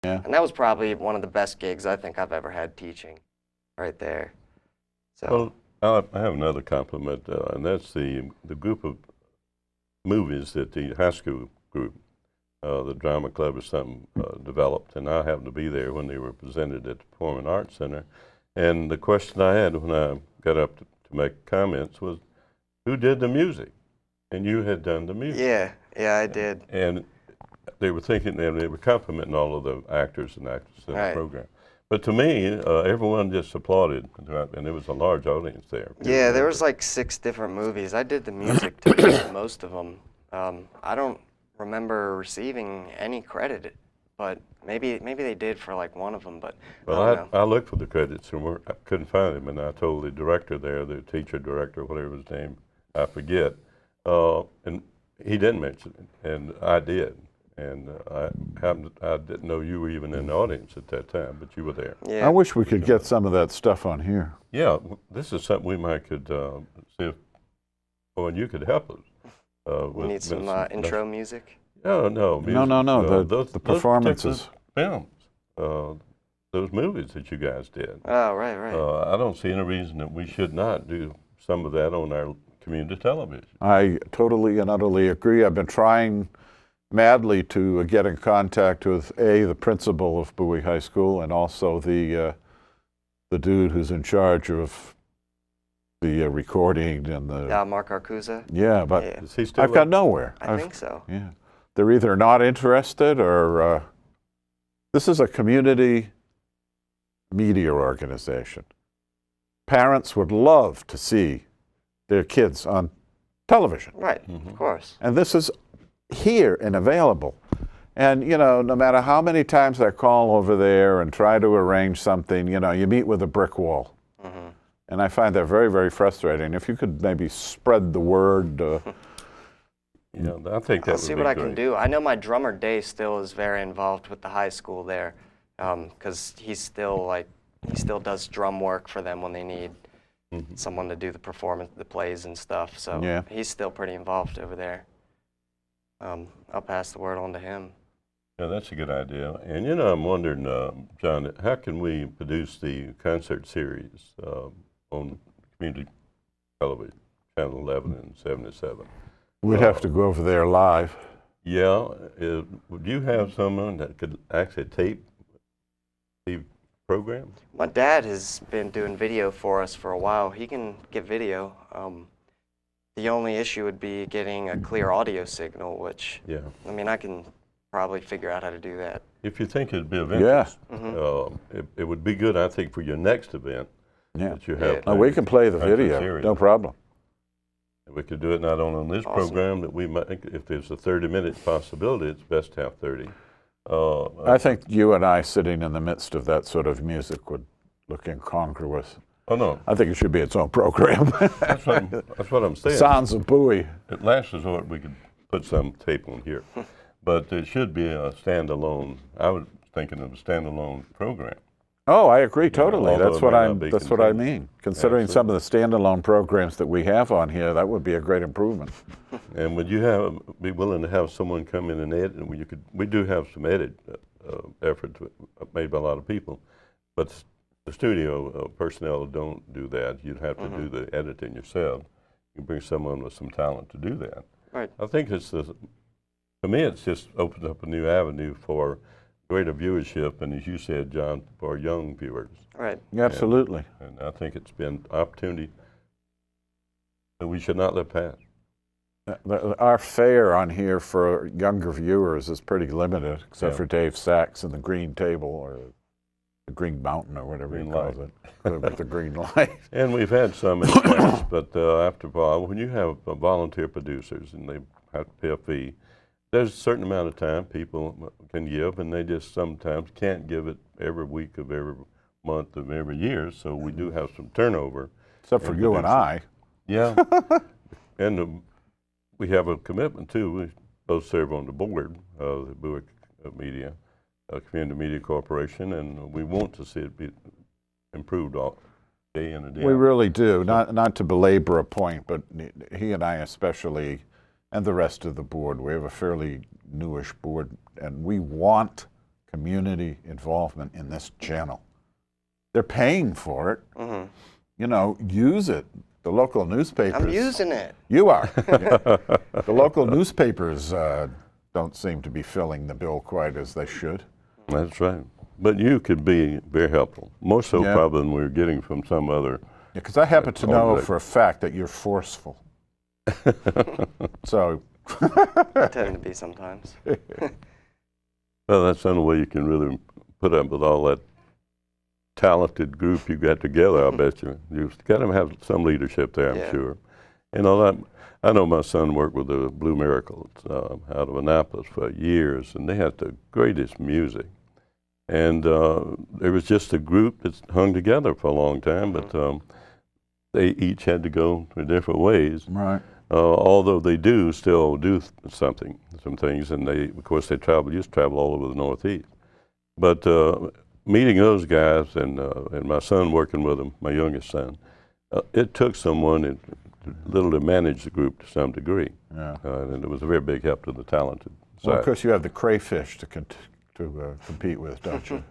Yeah. And that was probably one of the best gigs I think I've ever had teaching, right there. So. Well, I have another compliment, and that's the group of movies that the high school group, the drama club or something, developed, and I happened to be there when they were presented at the Performing Arts Center. And the question I had when I got up to make comments was, who did the music? And you had done the music. Yeah, I did. And they were thinking, and they were complimenting all of the actors and actresses in the program. But to me, everyone just applauded, and there was a large audience there. Yeah, there was like 6 different movies. I did the music to most of them. I don't remember receiving any credit, but maybe they did for like one of them. But well, I looked for the credits and I couldn't find them, and I told the director there, the teacher director, whatever his name, I forget, and he didn't mention it, and I did. And I didn't know you were even in the audience at that time, but you were there. Yeah. I wish we could get some of that stuff on here. Yeah, this is something we might could see if, and you could help us. We need some intro music? No. Music, no. The performances. Films. Those movies that you guys did. Oh, right. I don't see any reason that we should not do some of that on our community television. I totally and utterly agree. I've been trying madly to get in contact with the principal of Bowie High School, and also the dude who's in charge of the recording and the Mark Arcusa. Yeah, but Is he still I've got nowhere. I think so. Yeah, they're either not interested or this is a community media organization. Parents would love to see their kids on television. Right, of course. And this is here and available. And, you know, no matter how many times I call over there and try to arrange something, you know, you meet with a brick wall. And I find that very, very frustrating. If you could maybe spread the word. Yeah, I think that I'll see what I can do. I know my drummer Day still is very involved with the high school there, because he still does drum work for them when they need someone to do the performance, the plays and stuff. So yeah, he's still pretty involved over there. I'll pass the word on to him. Yeah, that's a good idea. And, you know, I'm wondering, John, how can we produce the concert series on community television, Channel 11 and 77? We'd have to go over there live. Yeah. Would you have someone that could actually tape the program? My dad has been doing video for us for a while. He can get video. The only issue would be getting a clear audio signal, which, I mean, I can probably figure out how to do that. If you think it'd be of interest, Yeah. It would be good, I think, for your next event. Yeah. That you have. Oh, we can play the video, no problem. We could do it not only on this program, that we might, if there's a 30-minute possibility, it's best to have 30. I think you and I sitting in the midst of that sort of music would look incongruous. Oh, no. I think it should be its own program. That's what I'm saying. Sounds of Bowie. At last resort, we could put some tape on here. But it should be a standalone, I was thinking of a standalone program. Oh, I agree totally. Although That's what I mean. Considering some of the standalone programs that we have on here, that would be a great improvement. And would you be willing to have someone come in and edit? And we do have some edit efforts made by a lot of people, but the studio personnel don't do that. You'd have to do the editing yourself. You bring someone with some talent to do that. Right. I think to me, it's just opened up a new avenue for greater viewership, and as you said, John, for young viewers. Right. Absolutely. And I think it's been an opportunity that we should not let pass. Our fare on here for younger viewers is pretty limited, except for Dave Sachs and the Green Table, or the Green Mountain, or whatever he calls it, with the green light. And we've had some in the past, but after a while, when you have volunteer producers and they have to pay a fee, there's a certain amount of time people can give, and they just sometimes can't give it every week of every month of every year, so we do have some turnover. Except for you and I. Yeah. And we have a commitment, too. We both serve on the board of the Bowie Media, Community Media Corporation, and we want to see it be improved all day in and day out. We really do. Not to belabor a point, but he and I especially, and the rest of the board, we have a fairly newish board, and we want community involvement in this channel. They're paying for it. Mm-hmm. You know, use it. The local newspapers. I'm using it. You are. Yeah. The local newspapers don't seem to be filling the bill quite as they should. That's right. But you could be very helpful, more so probably than we're getting from some other. Yeah, because I happen to know for a fact that you're forceful. So. I tend to be sometimes. Well, that's the only way you can really put up with all that talented group you got together, I bet you. You've got to have some leadership there, I'm sure. You know, I know my son worked with the Blue Miracles out of Annapolis for years, and they had the greatest music. And there was just a group that hung together for a long time, but they each had to go their different ways. Right. Although they do still do some things, and they, of course, used to travel all over the Northeast. But meeting those guys and my son working with them, my youngest son, it took someone little to manage the group to some degree. Yeah. And it was a very big help to the talented side. Well, of course, you have the crayfish to compete with, don't you?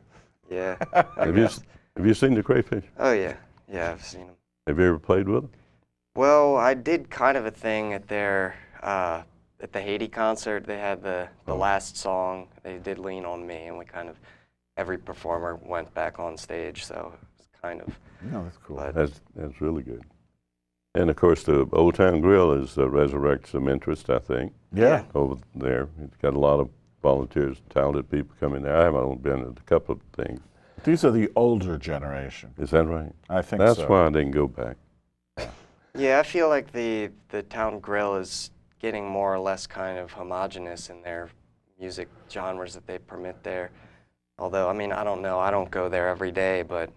Yeah. Have you seen the crayfish? Oh, yeah. Yeah, I've seen them. Have you ever played with them? Well, I did kind of a thing at their at the Haiti concert. They had the last song. They did Lean on Me, and we kind of every performer went back on stage. So it was kind of. No, that's cool. That's really good. And of course, the Old Town Grill has resurrected some interest, I think. Yeah. Over there, it's got a lot of volunteers, talented people coming there. I haven't only been at a couple of things. These are the older generation. Is that right? I think so. That's why I didn't go back. Yeah, I feel like the Town Grill is getting more or less kind of homogenous in their music genres that they permit there. Although, I mean, I don't know. I don't go there every day, but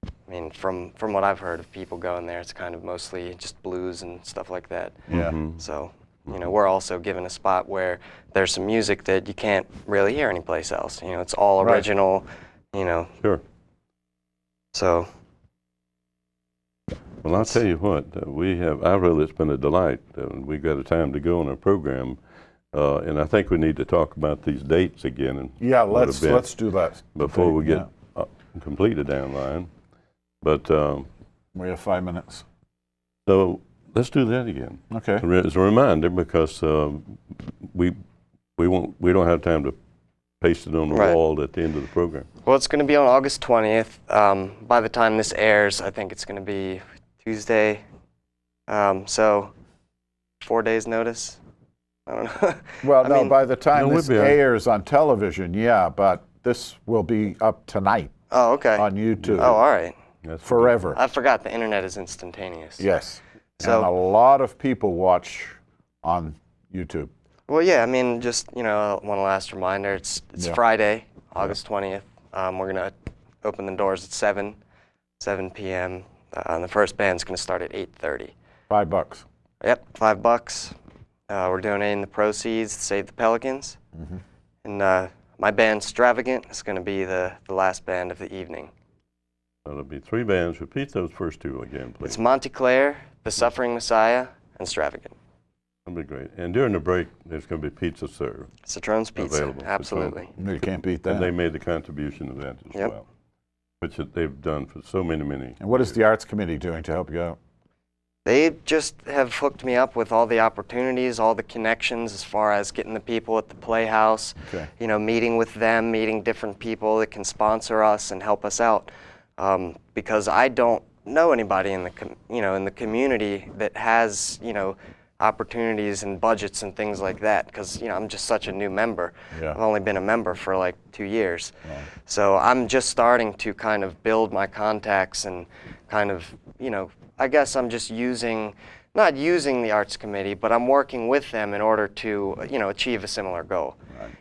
I mean, from what I've heard of people going there, it's kind of mostly just blues and stuff like that. Yeah. So, you know, we're also given a spot where there's some music that you can't really hear anyplace else. You know, it's all original, you know. Sure. So. Well, I'll tell you what, it's been a delight. We've got a time to go on our program, and I think we need to talk about these dates again. Yeah, let's do that. Before we get completed down the line. But we have 5 minutes. So let's do that again. Okay. As a reminder, because we don't have time to paste it on the wall at the end of the program. Well, it's going to be on August 20th. By the time this airs, I think it's going to be Tuesday. So 4 days notice. I don't know. Well, no, by the time this airs on television, yeah, but this will be up tonight. Oh, okay. On YouTube. Oh, all right. That's forever. I forgot the internet is instantaneous. Yes. So, and a lot of people watch on YouTube. Well, yeah, I mean, just, you know, one last reminder. It's Friday, August 20th. We're going to open the doors at 7 p.m. And the first band's going to start at 8:30. $5. Yep, $5. We're donating the proceeds to Save the Pelicans. And my band, Stravagant, is going to be the last band of the evening. It'll be 3 bands. Repeat those first 2 again, please. It's Montclair, The Suffering Messiah, and Stravagant. That'll be great. And during the break, there's going to be pizza served. Citrone's Pizza, available. absolutely. You can't beat that. And they made the contribution to that as well, which they've done for so many. And what is the Arts Committee doing to help you out? They just have hooked me up with all the opportunities, all the connections as far as getting the people at the Playhouse, you know, meeting with them, meeting different people that can sponsor us and help us out. Because I don't know anybody in the community that has, you know, opportunities and budgets and things like that, because, you know, I'm just such a new member. I've only been a member for like 2 years. So I'm just starting to kind of build my contacts and kind of, you know, I guess I'm just not using the Arts Committee, but I'm working with them in order to, you know, achieve a similar goal.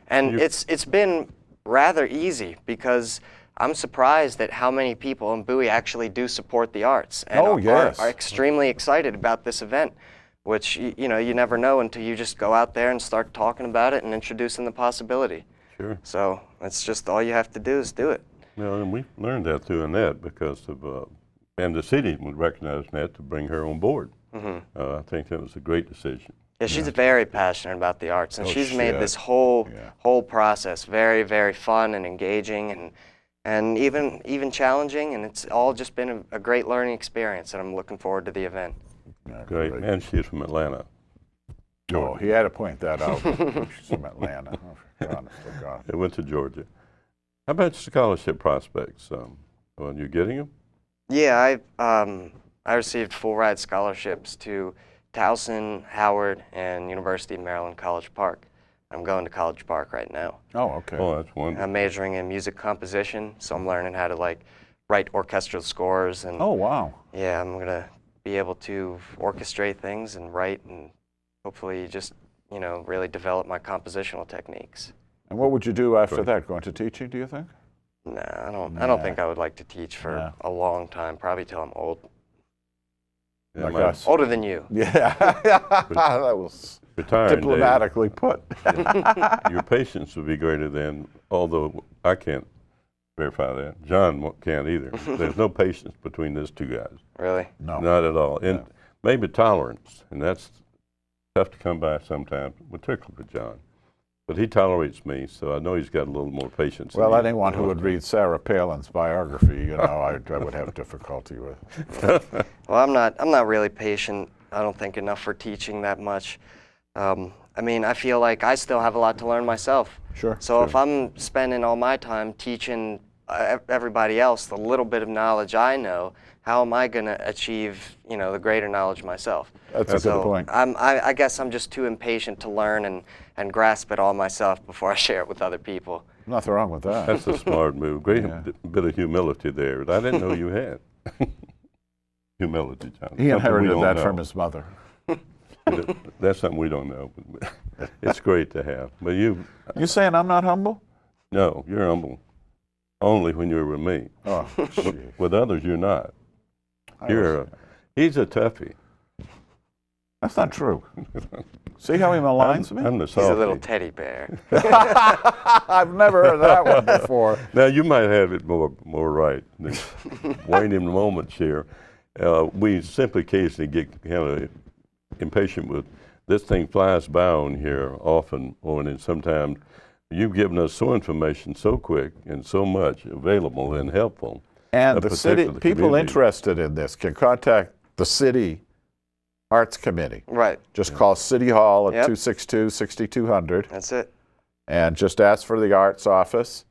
And it's been rather easy, because I'm surprised at how many people in Bowie actually do support the arts and are extremely excited about this event, which, you know, you never know until you just go out there and start talking about it and introducing the possibility. Sure. So it's just all you have to do is do it. Well, and we learned that through Annette, because of, and the city would recognize Annette to bring her on board. I think that was a great decision. Yeah, she's very passionate about the arts, and Oh, she's made shit. this whole Yeah. whole process very, very fun and engaging, and even challenging. And it's all just been a great learning experience, and I'm looking forward to the event. Yeah, Great. And she's from Atlanta. Oh, he had to point that out. She's from Atlanta. Oh, for honest to God. They went to Georgia. How about scholarship prospects? Well, you getting them? Yeah, I received full ride scholarships to Towson, Howard, and University of Maryland College Park. I'm going to College Park right now. Oh, okay. Oh, that's wonderful. I'm majoring in music composition, so I'm learning how to like write orchestral scores, and Oh, wow. yeah, I'm gonna be able to orchestrate things and write, and hopefully just really develop my compositional techniques. And what would you do after Great. that? Go into teaching, do you think? No, I don't Nah. think I would like to teach for Nah. a long time. Probably till I'm old, Yeah, Like my- us. older than you. Yeah, that was Retiring days. diplomatically put. Your patience would be greater than, although I can't verify that. John can't either. There's no patience between those two guys. Really? No. Not at all. And No. maybe tolerance, and that's tough to come by sometimes, particularly with John. But he tolerates me, so I know he's got a little more patience. than Well, me. anyone who would read Sarah Palin's biography, I would have difficulty with. Well, I'm not really patient. I don't think enough for teaching that much. I mean, I feel like I still have a lot to learn myself. Sure. So if I'm spending all my time teaching everybody else the little bit of knowledge I know, how am I going to achieve, the greater knowledge myself? That's a good point. I guess I'm just too impatient to learn and grasp it all myself before I share it with other people. Nothing wrong with that. That's a smart move. Great Yeah. bit of humility there. I didn't know you had humility, John. He Something we inherited don't that know. from his mother. That's something we don't know. But it's great to have. But You saying I'm not humble? no, you're humble. Only when you're with me. Oh, gee. With others, you're not. I He's a toughie. That's not true. See how he maligns me? I'm the He's softy. a little teddy bear. I've never heard that one before. Now you might have it more right. Waning moments here. We simply occasionally get kind of impatient with this thing flies by on here often, Owen, and sometimes you've given us so information so quick and so much available and helpful. And that the city, protects the people community. interested in this can contact the city Arts Committee. Right. Just call City Hall at Yep. 262-6200 That's it. and just ask for the Arts Office,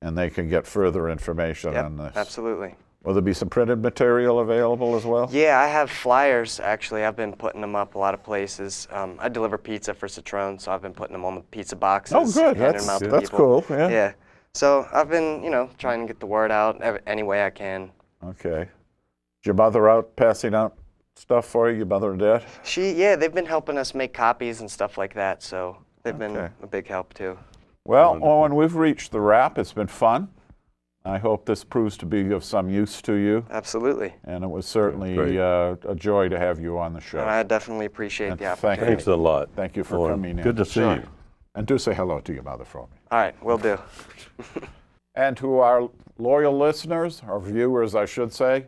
and they can get further information Yep. on this. Absolutely. Will there be some printed material available as well? Yeah, I have flyers, actually. I've been putting them up a lot of places. I deliver pizza for Citrone, so I've been putting them on the pizza boxes. Oh, good. handing them out to That's people. cool. Yeah. Yeah. So I've been, trying to get the word out any way I can. Okay. Is your mother out passing out stuff for you, your mother and dad? They've been helping us make copies and stuff like that, so they've been Okay. a big help too. Well, Wonderful. Owen, we've reached the wrap. It's been fun. I hope this proves to be of some use to you, Absolutely. and it was certainly Great. A joy to have you on the show. And I definitely appreciate And the thank opportunity. Thanks a lot. Thank you for Owen. coming in. Good to see Sure. you. And do say hello to your mother for me. All right, will do. And to our loyal listeners, or viewers, I should say,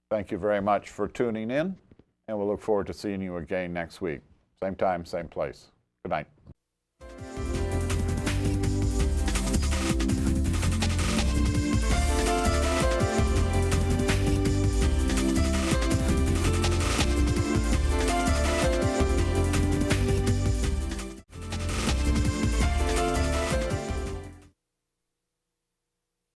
thank you very much for tuning in, and we'll look forward to seeing you again next week. Same time, same place. Good night.